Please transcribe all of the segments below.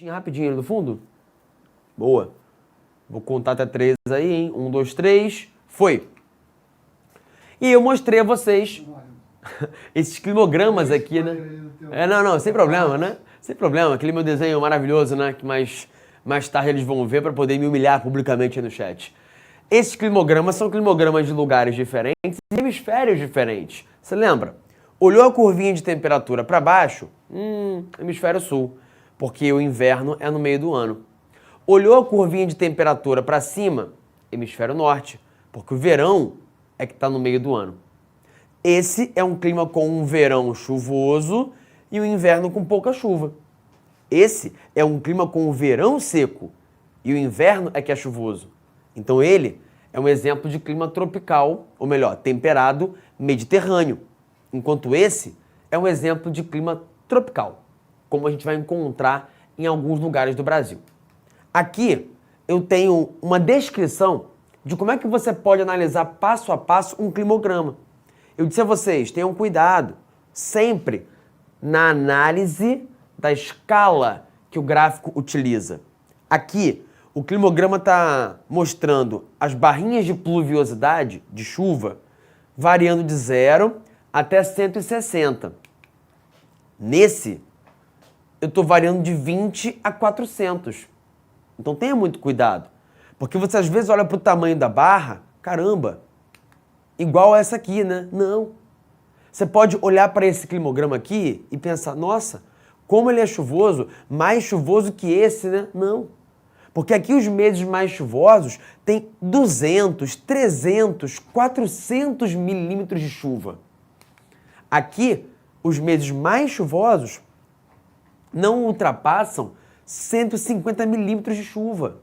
Rapidinho ali no fundo? Boa. Vou contar até 3 aí, hein? 1, 2, 3. Foi. E eu mostrei a vocês esses climogramas aqui, né? Não, sem problema, né? Sem problema. Aquele meu desenho maravilhoso, né? Que mais tarde eles vão ver para poder me humilhar publicamente aí no chat. Esses climogramas são climogramas de lugares diferentes e hemisférios diferentes. Você lembra? Olhou a curvinha de temperatura para baixo? Hemisfério sul, porque o inverno é no meio do ano. Olhou a curvinha de temperatura para cima? Hemisfério norte, porque o verão é que está no meio do ano. Esse é um clima com um verão chuvoso e um inverno com pouca chuva. Esse é um clima com um verão seco e o inverno é que é chuvoso. Então ele é um exemplo de clima tropical, ou melhor, temperado mediterrâneo. Enquanto esse é um exemplo de clima tropical, como a gente vai encontrar em alguns lugares do Brasil. Aqui eu tenho uma descrição de como é que você pode analisar passo a passo um climograma. Eu disse a vocês, tenham cuidado sempre na análise da escala que o gráfico utiliza. Aqui, o climograma está mostrando as barrinhas de pluviosidade, de chuva, variando de 0 até 160. Nesse, eu estou variando de 20 a 400. Então tenha muito cuidado, porque você às vezes olha para o tamanho da barra, caramba, igual a essa aqui, né? Não. Você pode olhar para esse climograma aqui e pensar, nossa, como ele é chuvoso, mais chuvoso que esse, né? Não. Porque aqui os meses mais chuvosos têm 200, 300, 400 milímetros de chuva. Aqui, os meses mais chuvosos não ultrapassam 150 milímetros de chuva.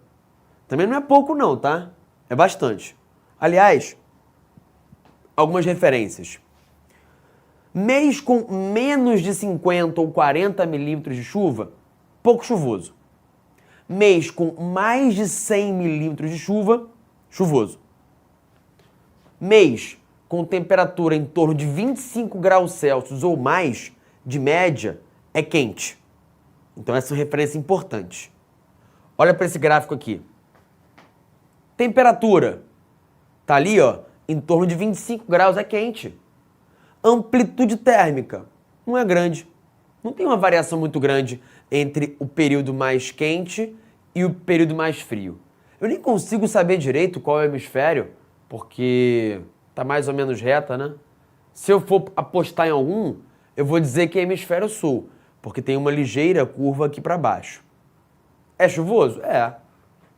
Também não é pouco não, tá? É bastante. Aliás, algumas referências. Mês com menos de 50 ou 40 milímetros de chuva, pouco chuvoso. Mês com mais de 100 milímetros de chuva, chuvoso. Mês com temperatura em torno de 25 graus Celsius ou mais, de média, é quente. Então essa é uma referência importante. Olha para esse gráfico aqui. Temperatura. Tá ali, ó, em torno de 25 graus, é quente. Amplitude térmica. Não é grande. Não tem uma variação muito grande entre o período mais quente e o período mais frio. Eu nem consigo saber direito qual é o hemisfério, porque tá mais ou menos reta, né? Se eu for apostar em algum, eu vou dizer que é hemisfério sul, porque tem uma ligeira curva aqui para baixo. É chuvoso? É.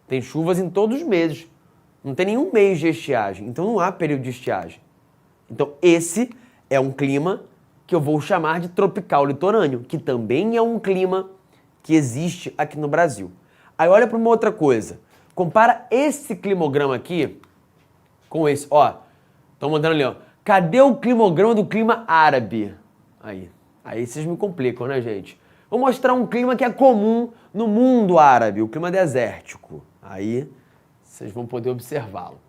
Tem chuvas em todos os meses. Não tem nenhum mês de estiagem, então não há período de estiagem. Então esse é um clima que eu vou chamar de tropical litorâneo, que também é um clima que existe aqui no Brasil. Aí olha para uma outra coisa. Compara esse climograma aqui com esse. Ó, estão mandando ali, ó. Cadê o climograma do clima árabe? Aí vocês me complicam, né, gente? Vou mostrar um clima que é comum no mundo árabe, o clima desértico. Aí vocês vão poder observá-lo.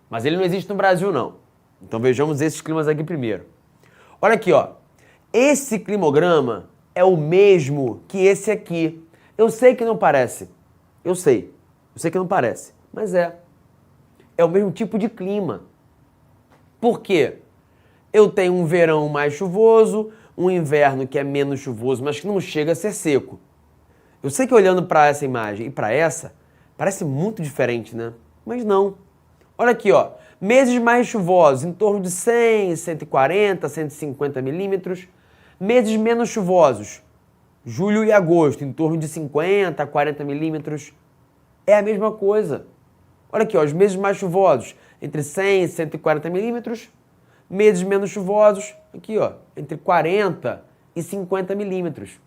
Mas ele não existe no Brasil, não. Então vejamos esses climas aqui primeiro. Olha aqui, ó. Esse climograma é o mesmo que esse aqui. Eu sei que não parece. Eu sei que não parece, mas é. É o mesmo tipo de clima. Por quê? Eu tenho um verão mais chuvoso, um inverno que é menos chuvoso, mas que não chega a ser seco. Eu sei que olhando para essa imagem e para essa, parece muito diferente, né? Mas não. Olha aqui, ó. Meses mais chuvosos, em torno de 100, 140, 150 milímetros. Meses menos chuvosos, julho e agosto, em torno de 50 a 40 milímetros. É a mesma coisa. Olha aqui, ó, os meses mais chuvosos, entre 100 e 140 milímetros. Meses menos chuvosos, aqui, ó, entre 40 e 50 milímetros.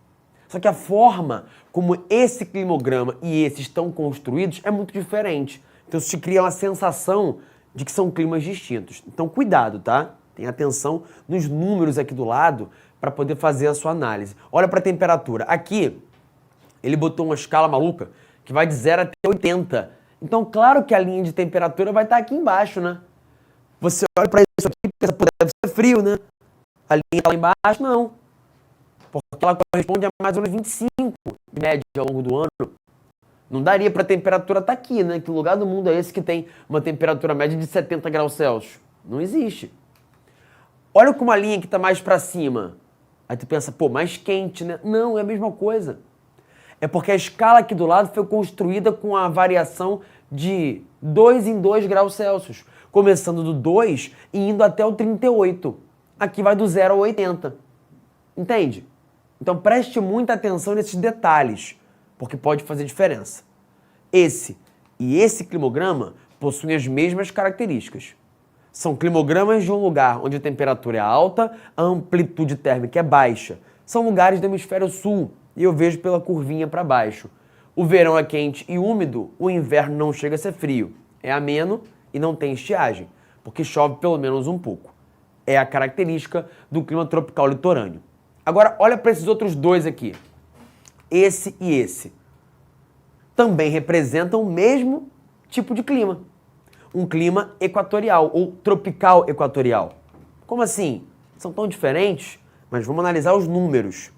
Só que a forma como esse climograma e esse estão construídos é muito diferente. Então isso te cria uma sensação de que são climas distintos. Então cuidado, tá? Tenha atenção nos números aqui do lado para poder fazer a sua análise. Olha para a temperatura. Aqui, ele botou uma escala maluca que vai de 0 até 80. Então, claro que a linha de temperatura vai estar aqui embaixo, né? Você olha para isso aqui e pensa, pô, deve ser frio, né? A linha tá lá embaixo, não. porque ela corresponde a mais ou menos 25 de média ao longo do ano. Não daria para a temperatura estar aqui, né? Que lugar do mundo é esse que tem uma temperatura média de 70 graus Celsius? Não existe. Olha como a linha que está mais para cima. Aí tu pensa, pô, mais quente, né? Não, é a mesma coisa. É porque a escala aqui do lado foi construída com a variação de 2 em 2 graus Celsius, começando do 2 e indo até o 38. Aqui vai do 0 ao 80. Entende? Então preste muita atenção nesses detalhes, porque pode fazer diferença. Esse e esse climograma possuem as mesmas características. São climogramas de um lugar onde a temperatura é alta, a amplitude térmica é baixa. São lugares do hemisfério sul, e eu vejo pela curvinha para baixo. O verão é quente e úmido, o inverno não chega a ser frio. É ameno e não tem estiagem, porque chove pelo menos um pouco. É a característica do clima tropical litorâneo. Agora, olha para esses outros dois aqui. Esse e esse. Também representam o mesmo tipo de clima. Um clima equatorial ou tropical equatorial. Como assim? São tão diferentes, mas vamos analisar os números.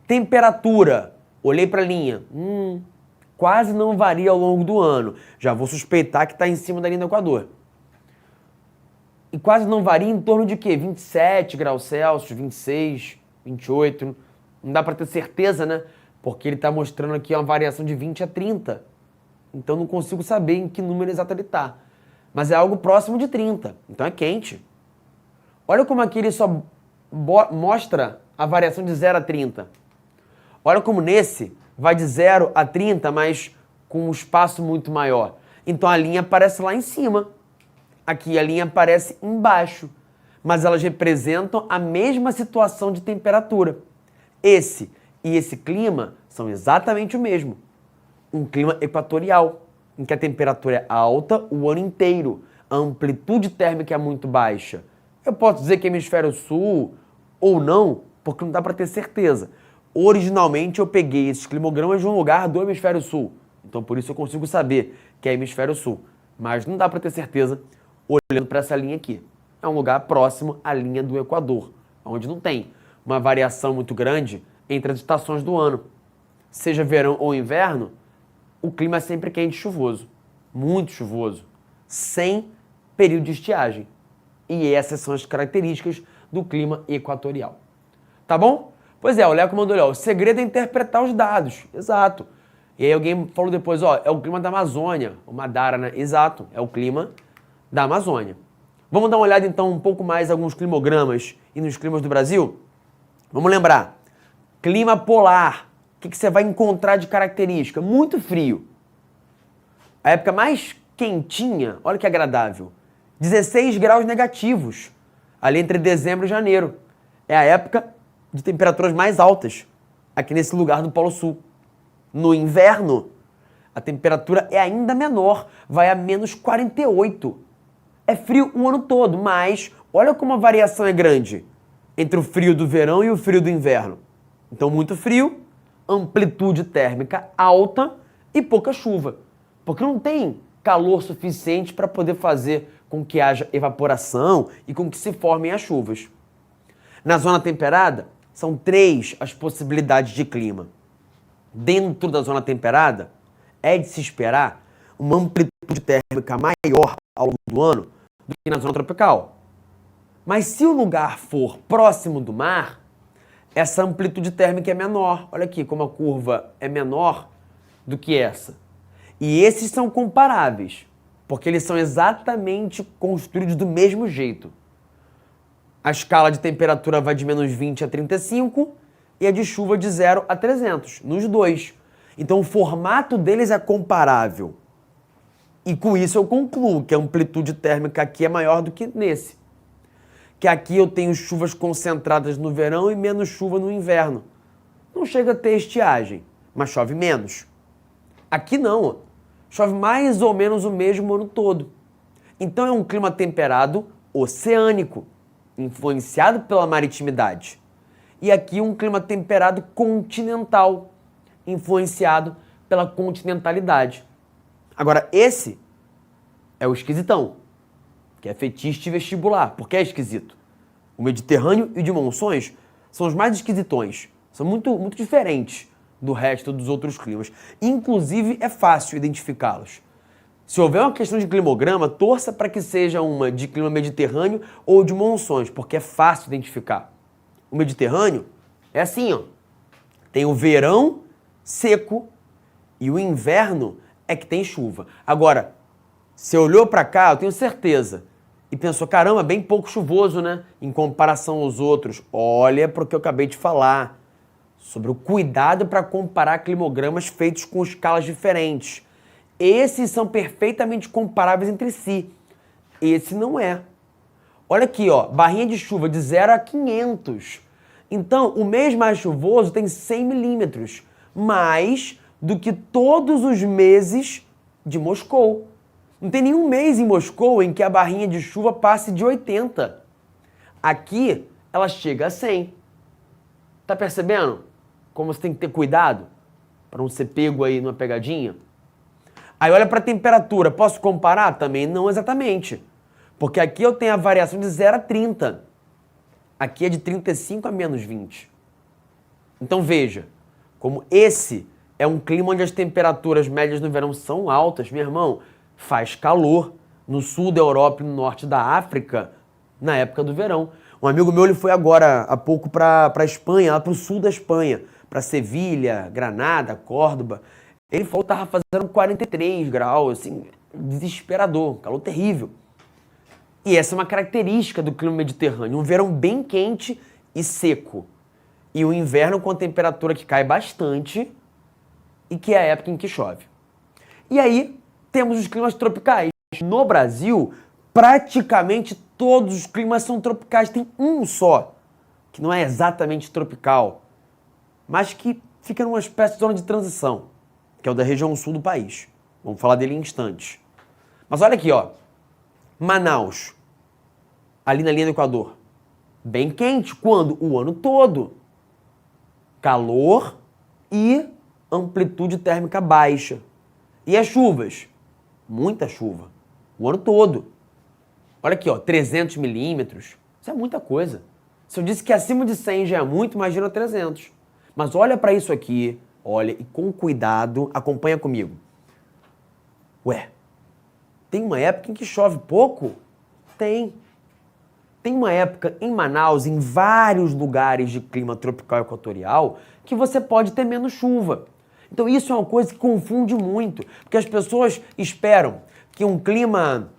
Temperatura. Olhei para a linha. Quase não varia ao longo do ano. Já vou suspeitar que está em cima da linha do Equador. E quase não varia em torno de quê? 27 graus Celsius, 26, 28. Não dá para ter certeza, né? Porque ele está mostrando aqui uma variação de 20 a 30. Então não consigo saber em que número exato ele está. Mas é algo próximo de 30. Então é quente. Olha como aqui ele só mostra a variação de 0 a 30. Olha como nesse vai de 0 a 30, mas com um espaço muito maior. Então a linha aparece lá em cima. Aqui a linha aparece embaixo. Mas elas representam a mesma situação de temperatura. Esse e esse clima são exatamente o mesmo. Um clima equatorial, em que a temperatura é alta o ano inteiro. A amplitude térmica é muito baixa. Eu posso dizer que é hemisfério sul ou não, porque não dá para ter certeza. Originalmente eu peguei esses climogramas de um lugar do hemisfério sul. Então por isso eu consigo saber que é hemisfério sul. Mas não dá para ter certeza olhando para essa linha aqui. É um lugar próximo à linha do Equador, onde não tem uma variação muito grande entre as estações do ano. Seja verão ou inverno, o clima é sempre quente e chuvoso. Muito chuvoso. Sem período de estiagem. E essas são as características do clima equatorial. Tá bom? Pois é, o Léo mandou, o segredo é interpretar os dados. Exato. E aí alguém falou depois, é o clima da Amazônia. O Madara, né? Exato, é o clima da Amazônia. Vamos dar uma olhada então um pouco mais em alguns climogramas e nos climas do Brasil? Vamos lembrar. Clima polar. O que você vai encontrar de característica? Muito frio. A época mais quentinha, olha que agradável, 16 graus negativos, ali entre dezembro e janeiro. É a época de temperaturas mais altas, aqui nesse lugar do Polo Sul. No inverno, a temperatura é ainda menor, vai a menos 48. É frio o ano todo, mas olha como a variação é grande entre o frio do verão e o frio do inverno. Então, muito frio, amplitude térmica alta e pouca chuva, porque não tem calor suficiente para poder fazer com que haja evaporação e com que se formem as chuvas. Na zona temperada, são 3 as possibilidades de clima. Dentro da zona temperada, é de se esperar uma amplitude térmica maior ao longo do ano do que na zona tropical. Mas se o lugar for próximo do mar, essa amplitude térmica é menor. Olha aqui como a curva é menor do que essa. E esses são comparáveis, porque eles são exatamente construídos do mesmo jeito. A escala de temperatura vai de menos 20 a 35 e a de chuva de 0 a 300, nos dois. Então o formato deles é comparável. E com isso eu concluo que a amplitude térmica aqui é maior do que nesse. Que aqui eu tenho chuvas concentradas no verão e menos chuva no inverno. Não chega a ter estiagem, mas chove menos. Aqui não, chove mais ou menos o mesmo ano todo. Então é um clima temperado oceânico, influenciado pela maritimidade. E aqui um clima temperado continental, influenciado pela continentalidade. Agora esse é o esquisitão, que é fetiche vestibular, porque é esquisito. O Mediterrâneo e o de monções são os mais esquisitões, São muito diferentes do resto dos outros climas. Inclusive, é fácil identificá-los. Se houver uma questão de climograma, torça para que seja uma de clima mediterrâneo ou de monções, porque é fácil identificar. O Mediterrâneo é assim, ó. Tem o verão seco e o inverno é que tem chuva. Agora, você olhou para cá, eu tenho certeza, e pensou, caramba, bem pouco chuvoso, né? Em comparação aos outros. Olha para o que eu acabei de falar, sobre o cuidado para comparar climogramas feitos com escalas diferentes. Esses são perfeitamente comparáveis entre si. Esse não é. Olha aqui, ó, barrinha de chuva de 0 a 500. Então, o mês mais chuvoso tem 100 milímetros, mais do que todos os meses de Moscou. Não tem nenhum mês em Moscou em que a barrinha de chuva passe de 80. Aqui, ela chega a 100. Tá percebendo como você tem que ter cuidado para não ser pego aí numa pegadinha? Aí olha para a temperatura. Posso comparar? Também não exatamente. Porque aqui eu tenho a variação de 0 a 30. Aqui é de 35 a menos 20. Então veja, como esse é um clima onde as temperaturas médias no verão são altas, meu irmão, faz calor no sul da Europa e no norte da África na época do verão. Um amigo meu ele foi agora há pouco para a Espanha, lá para o sul da Espanha, para Sevilha, Granada, Córdoba. Ele falou que estava fazendo 43 graus, assim, desesperador, calor terrível. E essa é uma característica do clima mediterrâneo, um verão bem quente e seco. E o inverno com temperatura que cai bastante e que é a época em que chove. E aí temos os climas tropicais. No Brasil, praticamente todos os climas são tropicais. Tem um só, que não é exatamente tropical, mas que fica numa espécie de zona de transição, que é o da região sul do país. Vamos falar dele em instantes. Mas olha aqui, ó. Manaus, ali na linha do Equador, bem quente. Quando? O ano todo. Calor e amplitude térmica baixa. E as chuvas? Muita chuva. O ano todo. Olha aqui, ó, 300 milímetros. Isso é muita coisa. Se eu disse que acima de 100 já é muito, imagina 300. Mas olha para isso aqui, olha, e com cuidado, acompanha comigo. Ué, tem uma época em que chove pouco? Tem. Tem uma época em Manaus, em vários lugares de clima tropical equatorial, que você pode ter menos chuva. Então isso é uma coisa que confunde muito, porque as pessoas esperam que um clima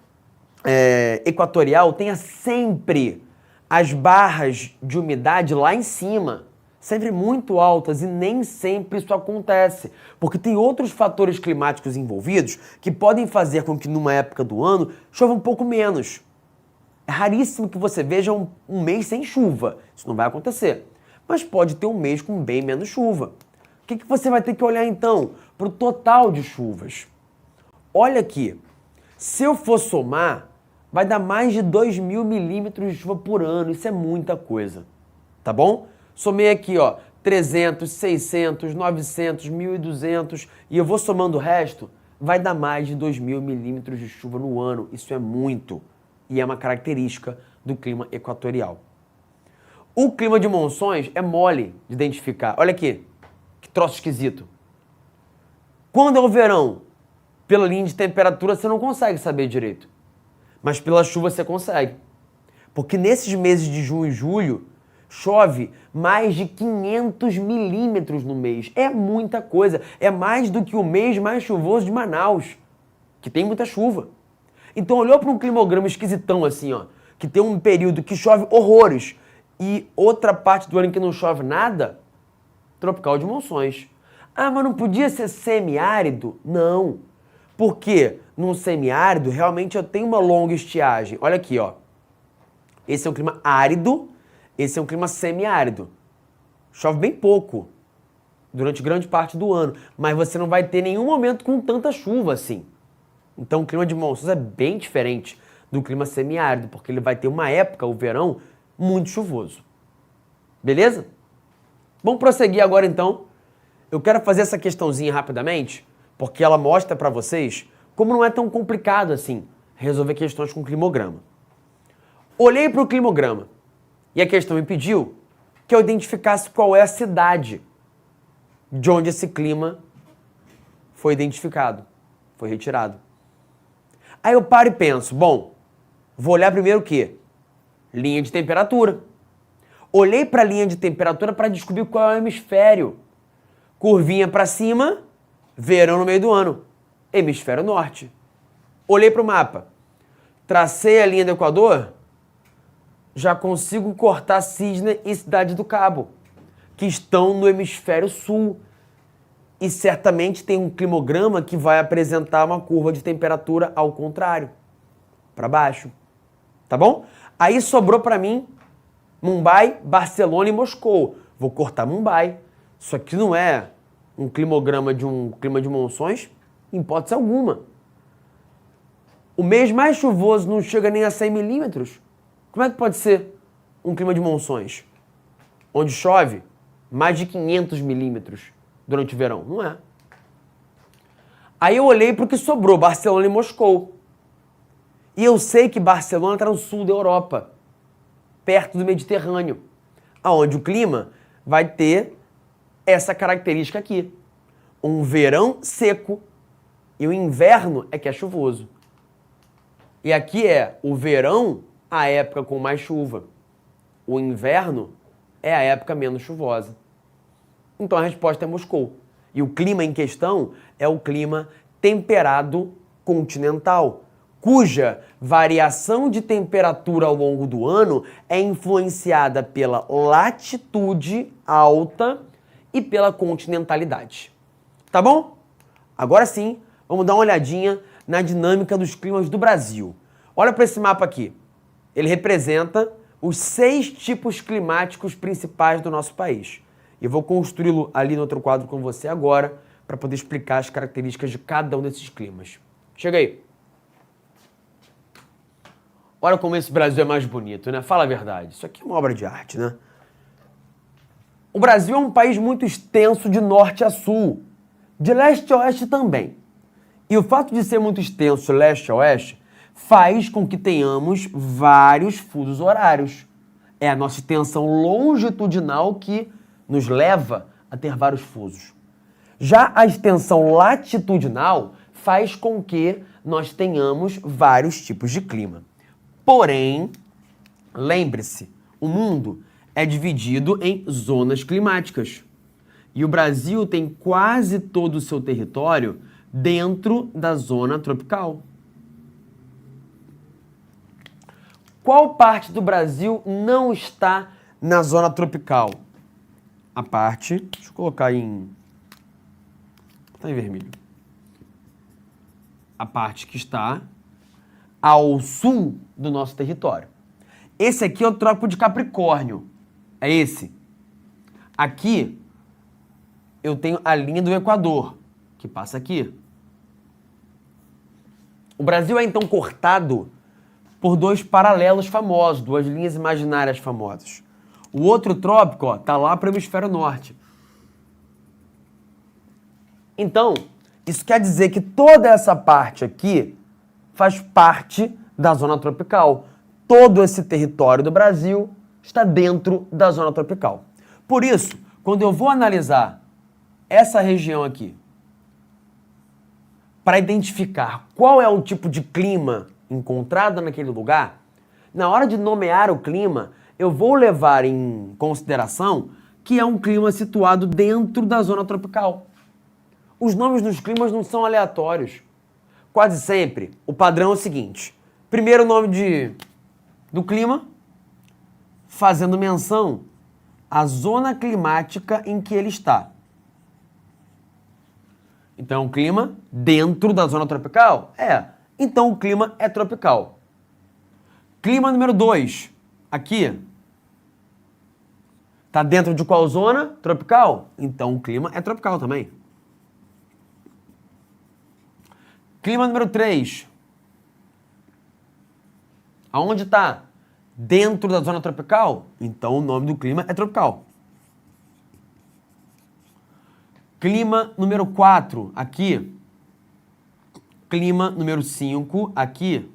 equatorial tenha sempre as barras de umidade lá em cima, sempre muito altas, e nem sempre isso acontece, porque tem outros fatores climáticos envolvidos que podem fazer com que numa época do ano chova um pouco menos. É raríssimo que você veja um mês sem chuva, isso não vai acontecer, mas pode ter um mês com bem menos chuva. O que você vai ter que olhar então? Para o total de chuvas. Olha aqui, se eu for somar, vai dar mais de 2.000 milímetros de chuva por ano, isso é muita coisa, tá bom? Somei aqui, ó, 300, 600, 900, 1.200 e eu vou somando o resto, vai dar mais de 2.000 milímetros de chuva no ano, isso é muito. E é uma característica do clima equatorial. O clima de monções é mole de identificar. Olha aqui, que troço esquisito. Quando é o verão, pela linha de temperatura você não consegue saber direito. Mas pela chuva você consegue. Porque nesses meses de junho e julho, chove mais de 500 milímetros no mês. É muita coisa. É mais do que o mês mais chuvoso de Manaus, que tem muita chuva. Então olhou para um climograma esquisitão assim, ó, que tem um período que chove horrores e outra parte do ano em que não chove nada, tropical de monções. Ah, mas não podia ser semiárido? Não, porque num semiárido realmente eu tenho uma longa estiagem. Olha aqui, ó, esse é um clima árido, esse é um clima semiárido. Chove bem pouco durante grande parte do ano, mas você não vai ter nenhum momento com tanta chuva assim. Então o clima de monções é bem diferente do clima semiárido, porque ele vai ter uma época, o verão, muito chuvoso. Beleza? Vamos prosseguir agora então. Eu quero fazer essa questãozinha rapidamente, porque ela mostra para vocês como não é tão complicado assim resolver questões com climograma. Olhei para o climograma e a questão me pediu que eu identificasse qual é a cidade de onde esse clima foi identificado, foi retirado. Aí eu paro e penso, bom, vou olhar primeiro o quê? Linha de temperatura. Olhei para a linha de temperatura para descobrir qual é o hemisfério. Curvinha para cima, verão no meio do ano. Hemisfério norte. Olhei para o mapa. Tracei a linha do Equador, já consigo cortar Cisne e Cidade do Cabo, que estão no hemisfério sul. E certamente tem um climograma que vai apresentar uma curva de temperatura ao contrário, para baixo. Tá bom? Aí sobrou para mim Mumbai, Barcelona e Moscou. Vou cortar Mumbai. Isso aqui não é um climograma de um clima de monções, em hipótese alguma. O mês mais chuvoso não chega nem a 100 milímetros. Como é que pode ser um clima de monções? Onde chove mais de 500 milímetros durante o verão. Não é. Aí eu olhei para o que sobrou, Barcelona e Moscou. E eu sei que Barcelona está no sul da Europa, perto do Mediterrâneo, aonde o clima vai ter essa característica aqui. Um verão seco e o inverno é que é chuvoso. E aqui é o verão, a época com mais chuva. O inverno é a época menos chuvosa. Então a resposta é Moscou. E o clima em questão é o clima temperado continental, cuja variação de temperatura ao longo do ano é influenciada pela latitude alta e pela continentalidade. Tá bom? Agora sim, vamos dar uma olhadinha na dinâmica dos climas do Brasil. Olha para esse mapa aqui. Ele representa os 6 tipos climáticos principais do nosso país. Eu vou construí-lo ali no outro quadro com você agora, para poder explicar as características de cada um desses climas. Chega aí. Olha como esse Brasil é mais bonito, né? Fala a verdade. Isso aqui é uma obra de arte, né? O Brasil é um país muito extenso de norte a sul, de leste a oeste também. E o fato de ser muito extenso de leste a oeste faz com que tenhamos vários fusos horários. É a nossa extensão longitudinal que nos leva a ter vários fusos. Já a extensão latitudinal faz com que nós tenhamos vários tipos de clima. Porém, lembre-se, o mundo é dividido em zonas climáticas. E o Brasil tem quase todo o seu território dentro da zona tropical. Qual parte do Brasil não está na zona tropical? A parte, deixa eu colocar em vermelho. A parte que está ao sul do nosso território. Esse aqui é o Trópico de Capricórnio. É esse. Aqui eu tenho a linha do Equador, que passa aqui. O Brasil é então cortado por 2 paralelos famosos, 2 linhas imaginárias famosas. O outro trópico, ó, tá lá para o hemisfério norte. Então, isso quer dizer que toda essa parte aqui faz parte da zona tropical. Todo esse território do Brasil está dentro da zona tropical. Por isso, quando eu vou analisar essa região aqui, para identificar qual é o tipo de clima encontrado naquele lugar, na hora de nomear o clima, eu vou levar em consideração que é um clima situado dentro da zona tropical. Os nomes dos climas não são aleatórios. Quase sempre, o padrão é o seguinte. Primeiro nome do clima, fazendo menção à zona climática em que ele está. Então, o clima dentro da zona tropical? É. Então, o clima é tropical. Clima número 2. Aqui. Está dentro de qual zona? Tropical? Então, o clima é tropical também. Clima número 3. Aonde está? Dentro da zona tropical? Então, o nome do clima é tropical. Clima número 4, aqui. Clima número 5, aqui.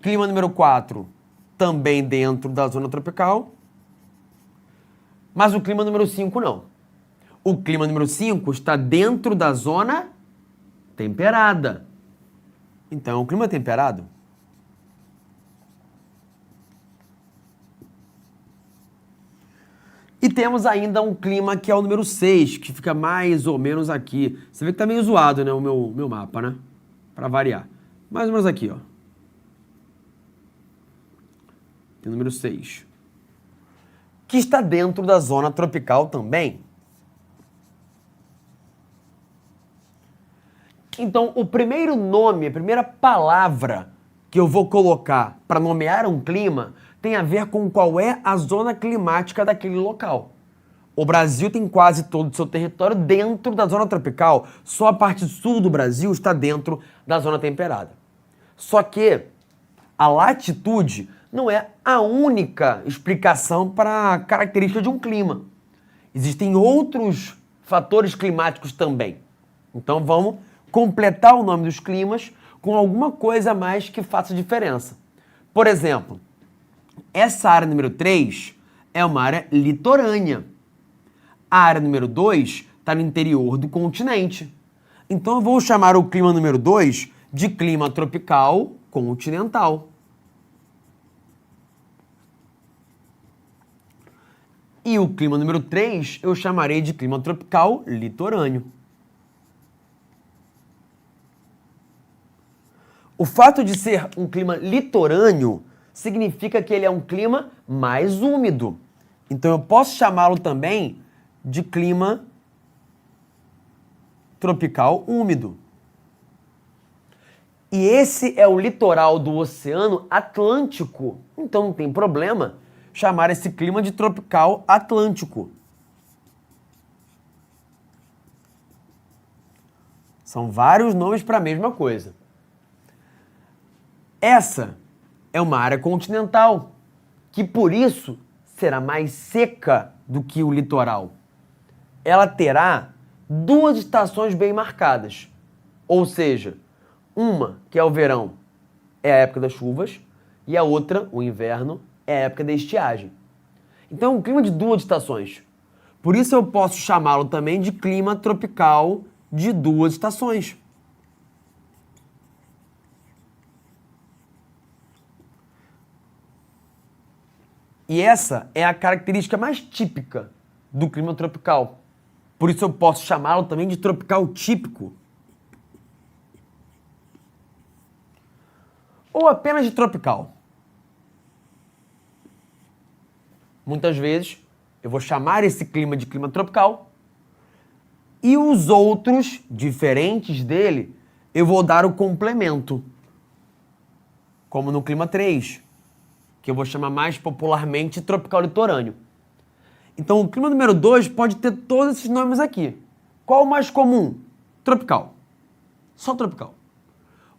Clima número 4, também dentro da zona tropical. Mas o clima número 5 não. O clima número 5 está dentro da zona temperada. Então, o clima temperado. E temos ainda um clima que é o número 6, que fica mais ou menos aqui. Você vê que tá meio zoado, né, o meu mapa, né? Para variar. Mais ou menos aqui, ó. Tem o número 6. Que está dentro da zona tropical também. Então, o primeiro nome, a primeira palavra que eu vou colocar para nomear um clima tem a ver com qual é a zona climática daquele local. O Brasil tem quase todo o seu território dentro da zona tropical. Só a parte sul do Brasil está dentro da zona temperada. Só que a latitude não é a única explicação para a característica de um clima. Existem outros fatores climáticos também. Então vamos completar o nome dos climas com alguma coisa a mais que faça diferença. Por exemplo, essa área número 3 é uma área litorânea. A área número 2 está no interior do continente. Então eu vou chamar o clima número 2 de clima tropical continental. E o clima número 3 eu chamarei de clima tropical litorâneo. O fato de ser um clima litorâneo significa que ele é um clima mais úmido. Então eu posso chamá-lo também de clima tropical úmido. E esse é o litoral do Oceano Atlântico. Então não tem problema chamar esse clima de tropical atlântico. São vários nomes para a mesma coisa. Essa é uma área continental, que por isso será mais seca do que o litoral. Ela terá duas estações bem marcadas. Ou seja, uma, que é o verão, é a época das chuvas, e a outra, o inverno, é a época da estiagem. Então é um clima de duas estações. Por isso eu posso chamá-lo também de clima tropical de duas estações. E essa é a característica mais típica do clima tropical. Por isso eu posso chamá-lo também de tropical típico. Ou apenas de tropical. Muitas vezes eu vou chamar esse clima de clima tropical e os outros, diferentes dele, eu vou dar o complemento. Como no clima 3, que eu vou chamar mais popularmente tropical litorâneo. Então o clima número 2 pode ter todos esses nomes aqui. Qual o mais comum? Tropical. Só tropical.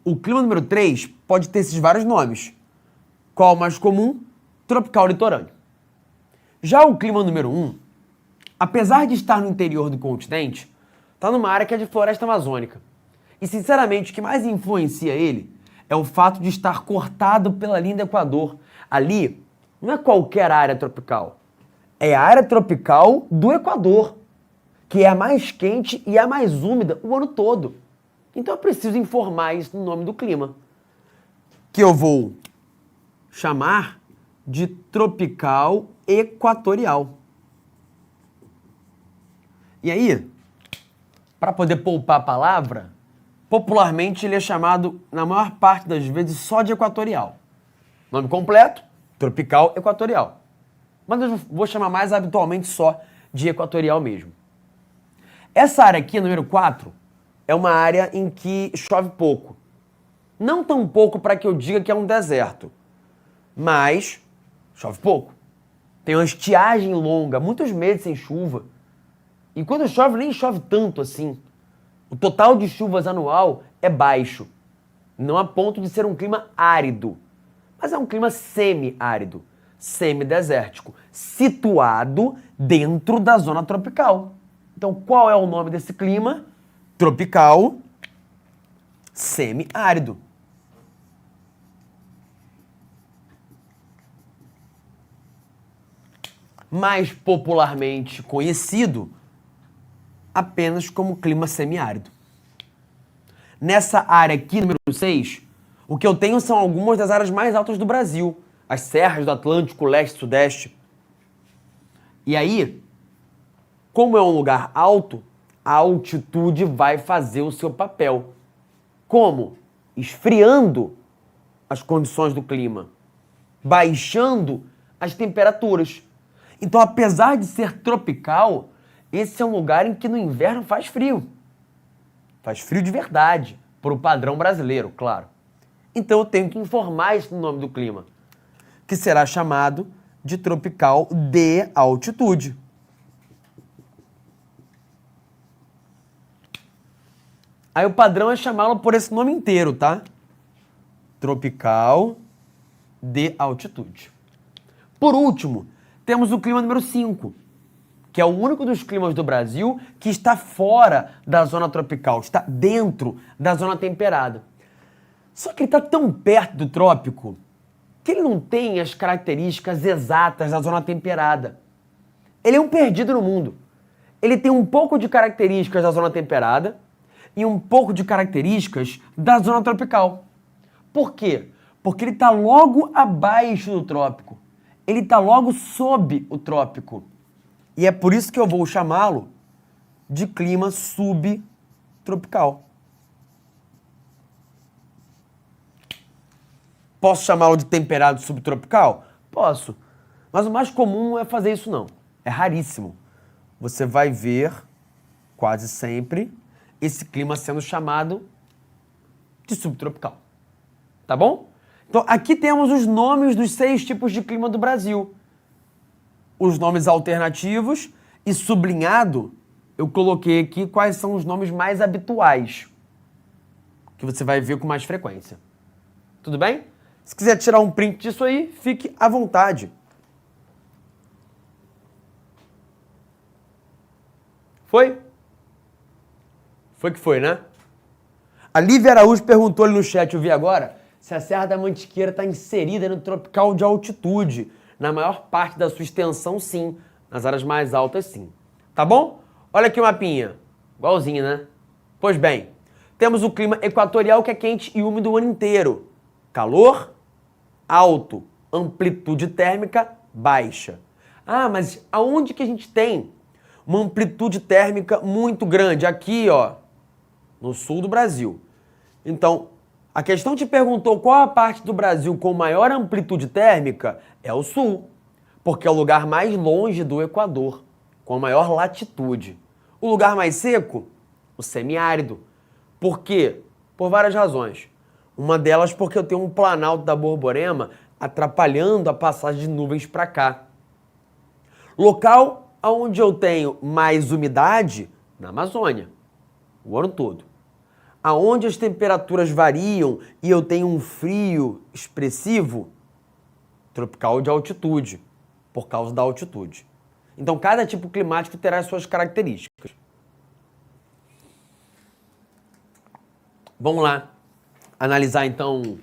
O clima número 3 pode ter esses vários nomes. Qual o mais comum? Tropical litorâneo. Já o clima número 1, apesar de estar no interior do continente, está numa área que é de floresta amazônica. E sinceramente o que mais influencia ele é o fato de estar cortado pela linha do Equador. Ali não é qualquer área tropical. É a área tropical do Equador, que é a mais quente e a mais úmida o ano todo. Então eu preciso informar isso no nome do clima, que eu vou chamar de tropical equatorial. E aí, para poder poupar a palavra, popularmente ele é chamado, na maior parte das vezes, só de equatorial. Nome completo, tropical equatorial. Mas eu vou chamar mais habitualmente só de equatorial mesmo. Essa área aqui, número 4, é uma área em que chove pouco. Não tão pouco para que eu diga que é um deserto, mas chove pouco. Tem uma estiagem longa, muitos meses sem chuva. E quando chove, nem chove tanto assim. O total de chuvas anual é baixo. Não a ponto de ser um clima árido, mas é um clima semi-árido, semidesértico, situado dentro da zona tropical. Então, qual é o nome desse clima? Tropical semi-árido. mais popularmente conhecido apenas como clima semiárido. Nessa área aqui, número 6, o que eu tenho são algumas das áreas mais altas do Brasil, as serras do Atlântico, Leste e Sudeste. E aí, como é um lugar alto, a altitude vai fazer o seu papel. Como? Esfriando as condições do clima, baixando as temperaturas. Então, apesar de ser tropical, esse é um lugar em que no inverno faz frio. Faz frio de verdade, para o padrão brasileiro, claro. Então eu tenho que informar isso no nome do clima, que será chamado de tropical de altitude. Aí o padrão é chamá-lo por esse nome inteiro, tá? Tropical de altitude. Por último, temos o clima número 5, que é o único dos climas do Brasil que está fora da zona tropical, está dentro da zona temperada. Só que ele está tão perto do trópico que ele não tem as características exatas da zona temperada. Ele é um perdido no mundo. Ele tem um pouco de características da zona temperada e um pouco de características da zona tropical. Por quê? Porque ele está logo abaixo do trópico. Ele está logo sob o trópico. E é por isso que eu vou chamá-lo de clima subtropical. Posso chamá-lo de temperado subtropical? Posso. Mas o mais comum não é fazer isso, não. É raríssimo. Você vai ver, quase sempre, esse clima sendo chamado de subtropical. Tá bom? Então, aqui temos os nomes dos 6 tipos de clima do Brasil. Os nomes alternativos e sublinhado, eu coloquei aqui quais são os nomes mais habituais, que você vai ver com mais frequência. Tudo bem? Se quiser tirar um print disso aí, fique à vontade. Foi? Foi que foi, né? A Lívia Araújo perguntou ali no chat, eu vi agora, se a Serra da Mantiqueira está inserida no tropical de altitude. Na maior parte da sua extensão, sim. Nas áreas mais altas, sim. Tá bom? Olha aqui o mapinha. Igualzinho, né? Pois bem, temos o clima equatorial, que é quente e úmido o ano inteiro. Calor alto, amplitude térmica baixa. Ah, mas aonde que a gente tem uma amplitude térmica muito grande? Aqui, ó, no sul do Brasil. Então, a questão te perguntou qual a parte do Brasil com maior amplitude térmica? É o sul, porque é o lugar mais longe do Equador, com maior latitude. O lugar mais seco? O semiárido. Por quê? Por várias razões. Uma delas porque eu tenho um planalto da Borborema atrapalhando a passagem de nuvens para cá. Local onde eu tenho mais umidade? Na Amazônia, o ano todo. Aonde as temperaturas variam e eu tenho um frio expressivo? Tropical de altitude, por causa da altitude. Então, cada tipo climático terá as suas características. Vamos lá analisar, então,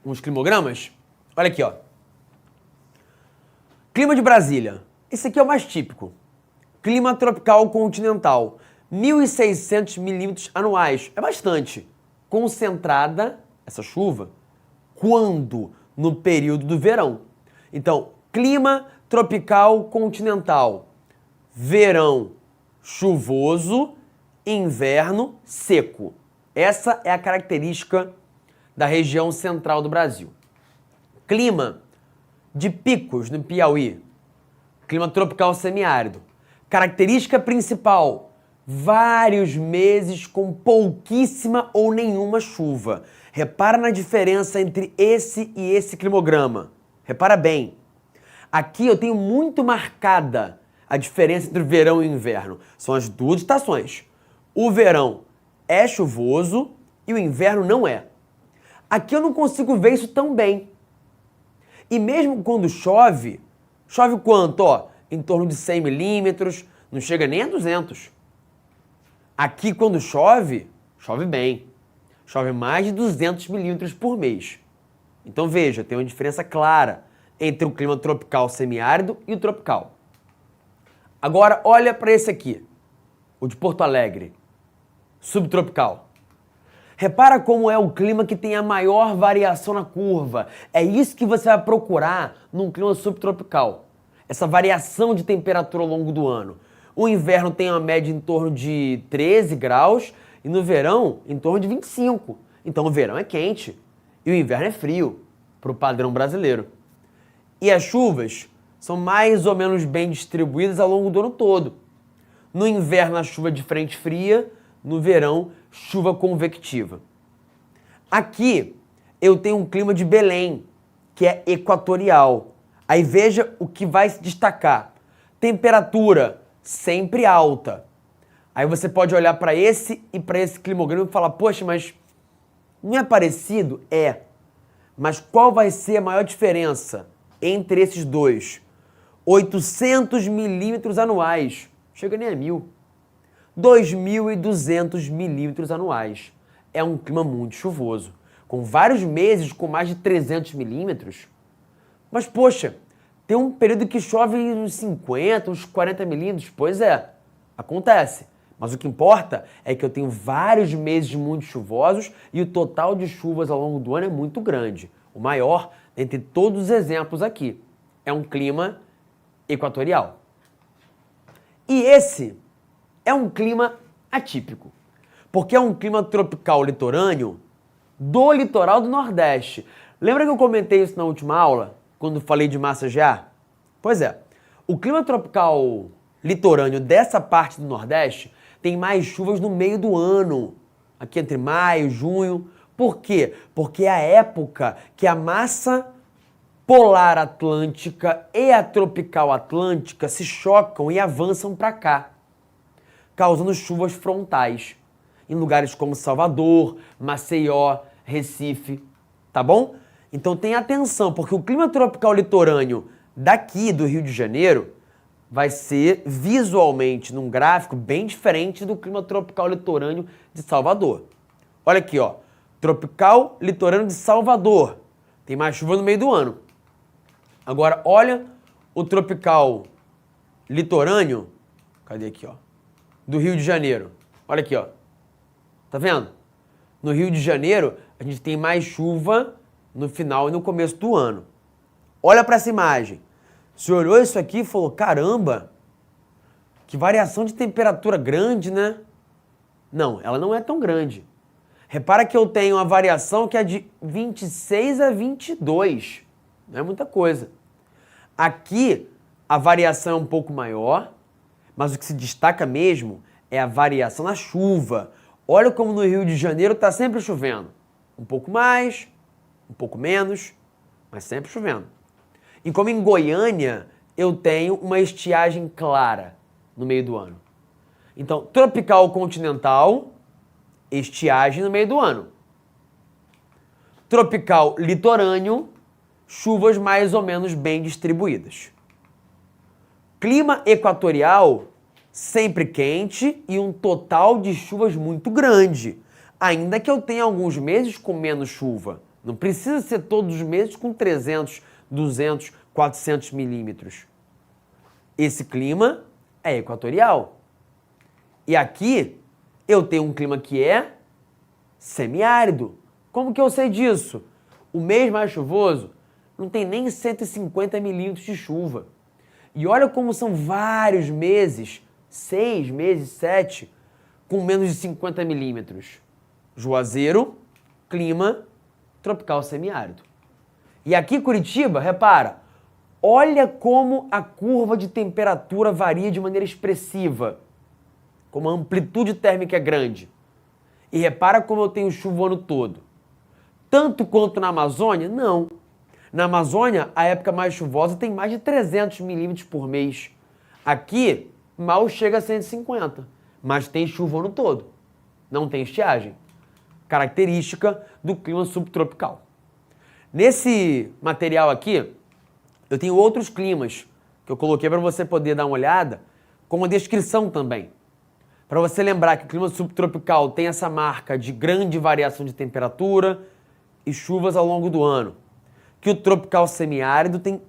uns climogramas? Olha aqui, ó. Clima de Brasília. Esse aqui é o mais típico. Clima tropical continental. 1.600 milímetros anuais. É bastante. Concentrada, essa chuva, quando? No período do verão. Então, clima tropical continental. Verão chuvoso, inverno seco. Essa é a característica da região central do Brasil. Clima de Picos, no Piauí. Clima tropical semiárido. Característica principal: vários meses com pouquíssima ou nenhuma chuva. Repara na diferença entre esse e esse climograma. Repara bem. Aqui eu tenho muito marcada a diferença entre verão e inverno. São as duas estações. O verão é chuvoso e o inverno não é. Aqui eu não consigo ver isso tão bem. E mesmo quando chove, chove quanto? Ó, em torno de 100 milímetros, não chega nem a 200. Aqui quando chove, chove bem. Chove mais de 200 milímetros por mês. Então veja, tem uma diferença clara entre o clima tropical semiárido e o tropical. Agora, olha para esse aqui, o de Porto Alegre, subtropical. Repara como é o clima que tem a maior variação na curva. É isso que você vai procurar num clima subtropical. Essa variação de temperatura ao longo do ano. O inverno tem uma média em torno de 13 graus e no verão em torno de 25. Então o verão é quente e o inverno é frio, para o padrão brasileiro. E as chuvas são mais ou menos bem distribuídas ao longo do ano todo. No inverno, a chuva de frente fria, no verão, chuva convectiva. Aqui eu tenho um clima de Belém, que é equatorial. Aí veja o que vai se destacar. Temperatura sempre alta. Aí você pode olhar para esse e para esse climograma e falar, poxa, mas não é parecido? É. Mas qual vai ser a maior diferença entre esses dois? 800 milímetros anuais. Chega nem a 1.000. 2.200 milímetros anuais. É um clima muito chuvoso, com vários meses com mais de 300 milímetros. Mas, poxa, tem um período que chove uns 50, uns 40 milímetros. Pois é, acontece. Mas o que importa é que eu tenho vários meses muito chuvosos e o total de chuvas ao longo do ano é muito grande. O maior entre todos os exemplos aqui. É um clima equatorial. E esse é um clima atípico, porque é um clima tropical litorâneo do litoral do Nordeste. Lembra que eu comentei isso na última aula, quando falei de massa de ar? Pois é, o clima tropical litorâneo dessa parte do Nordeste tem mais chuvas no meio do ano, aqui entre maio e junho. Por quê? Porque é a época que a massa polar atlântica e a tropical atlântica se chocam e avançam para cá, causando chuvas frontais em lugares como Salvador, Maceió, Recife, tá bom? Então tenha atenção, porque o clima tropical litorâneo daqui do Rio de Janeiro vai ser visualmente num gráfico bem diferente do clima tropical litorâneo de Salvador. Olha aqui, ó, tropical litorâneo de Salvador, tem mais chuva no meio do ano. Agora olha o tropical litorâneo, cadê aqui, ó? Do Rio de Janeiro. Olha aqui, ó. Tá vendo? No Rio de Janeiro, a gente tem mais chuva no final e no começo do ano. Olha para essa imagem. Você olhou isso aqui e falou, caramba, que variação de temperatura grande, né? Não, ela não é tão grande. Repara que eu tenho uma variação que é de 26 a 22. Não é muita coisa. Aqui, a variação é um pouco maior, mas o que se destaca mesmo é a variação na chuva. Olha como no Rio de Janeiro está sempre chovendo. Um pouco mais, um pouco menos, mas sempre chovendo. E como em Goiânia, eu tenho uma estiagem clara no meio do ano. Então, tropical continental, estiagem no meio do ano. Tropical litorâneo, chuvas mais ou menos bem distribuídas. Clima equatorial, sempre quente e um total de chuvas muito grande, ainda que eu tenha alguns meses com menos chuva. Não precisa ser todos os meses com 300, 200, 400 milímetros. Esse clima é equatorial. E aqui eu tenho um clima que é semiárido. Como que eu sei disso? O mês mais chuvoso não tem nem 150 milímetros de chuva. E olha como são vários meses, 6 meses, 7, com menos de 50 milímetros. Juazeiro, clima tropical semiárido. E aqui Curitiba, repara, olha como a curva de temperatura varia de maneira expressiva, como a amplitude térmica é grande. E repara como eu tenho chuva o ano todo. Tanto quanto na Amazônia? Não. Na Amazônia, a época mais chuvosa tem mais de 300 milímetros por mês. Aqui, mal chega a 150, mas tem chuva o ano todo. Não tem estiagem. Característica do clima subtropical. Nesse material aqui, eu tenho outros climas que eu coloquei para você poder dar uma olhada, com uma descrição também. Para você lembrar que o clima subtropical tem essa marca de grande variação de temperatura e chuvas ao longo do ano. que o tropical semiárido tem